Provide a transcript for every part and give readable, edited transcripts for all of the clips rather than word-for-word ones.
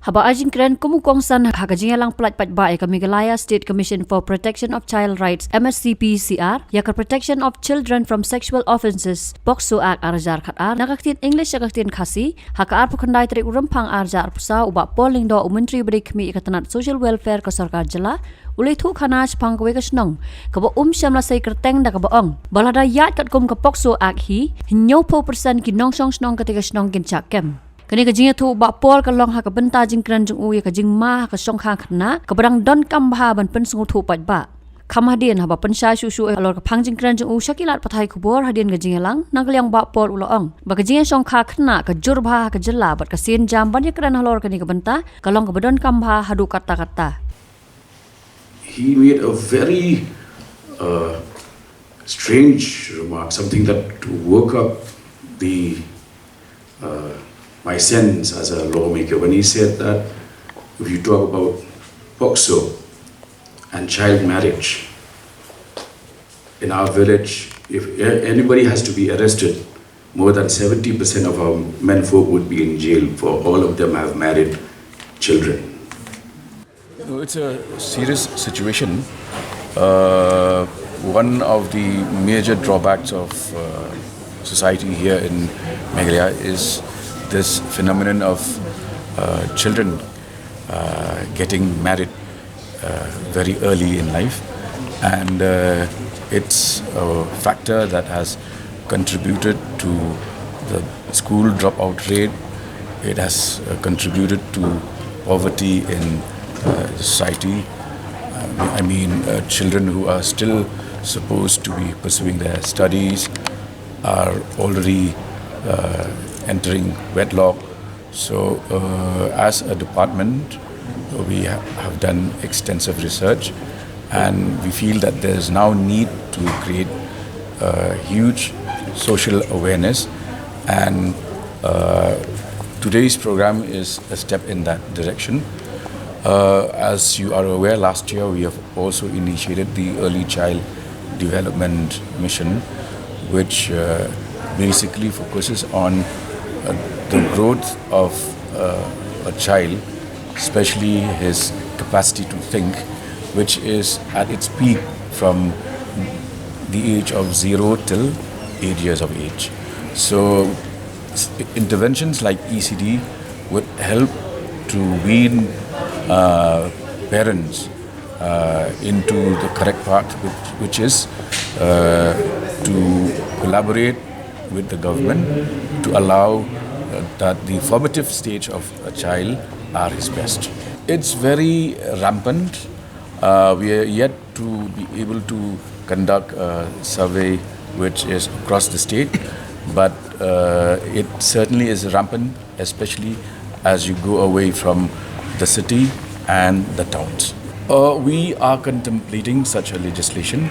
Haba ajing kren kumukongsan hagajingalang plat patbae ka Meghalaya State Commission for Protection of Child Rights MSCP-CR yakar Protection of Children from Sexual Offences Pokso Act arjar khatar nakaktin English yakaktin khasi hakaar pukandai trik urempang arjar pusa ubak polling do umentri beri kmi ikatanat social welfare ka sarkar jela ulai thu khanaj pangkwe ka Shnong kabo shamla sai kerteng da kabo ong balada yat kat kum ka Pokso Act hi hinyo po persen ki Nongshong Shnong ketika Shnong kin chakem kini ka Jingïa thu ba pol ka long ha ka benta jing kran jung u ya ka Jingma ka Shongkha Khynnah ka barang don kam ba ban pen sungu thu pat ba khamadian ha ba pensha shu shu alor ka phang jing kran jung u shakilat pathai khubor hadien ka Jingïa lang nangkaliang ba pol uloong ba ka Jingïa-Shongkha Khynnah ka jur ba ka jela bat ka sin jam ban ya kran halor ka ni ka benta ka long ka badon kam ba hadu kata he made a very strange remark, something that woke up my sense as a lawmaker when he said that if you talk about Pokso and child marriage in our village, if anybody has to be arrested, more than 70% of our menfolk would be in jail, for all of them have married children. It's a serious situation. One of the major drawbacks of society here in Meghalaya is this phenomenon of children getting married very early in life, and it's a factor that has contributed to the school dropout rate. It has contributed to poverty in society. I mean, children who are still supposed to be pursuing their studies are already entering wedlock. So as a department, we have done extensive research, and we feel that there is now need to create huge social awareness, and today's program is a step in that direction. As you are aware, last year we have also initiated the Early Child Development Mission, which basically focuses on the growth of a child, especially his capacity to think, which is at its peak from the age of 0 till 8 years of age. So interventions like ECD would help to wean parents into the correct path, which is to collaborate with the government to allow that the formative stage of a child are his best. It's very rampant. We are yet to be able to conduct a survey which is across the state, but it certainly is rampant, especially as you go away from the city and the towns. We are contemplating such a legislation.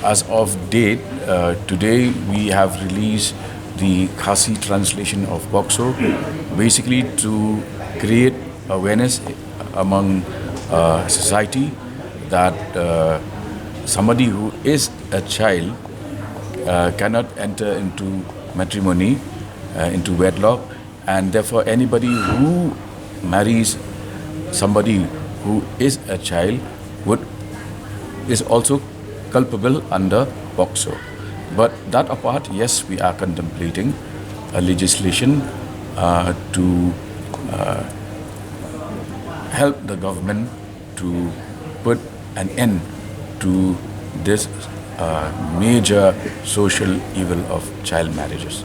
As of date, today we have released the Khasi translation of Pokso, basically to create awareness among society that somebody who is a child cannot enter into matrimony, into wedlock, and therefore anybody who marries somebody who is a child is also culpable under Pokso. But that apart, yes, we are contemplating a legislation to help the government to put an end to this major social evil of child marriages.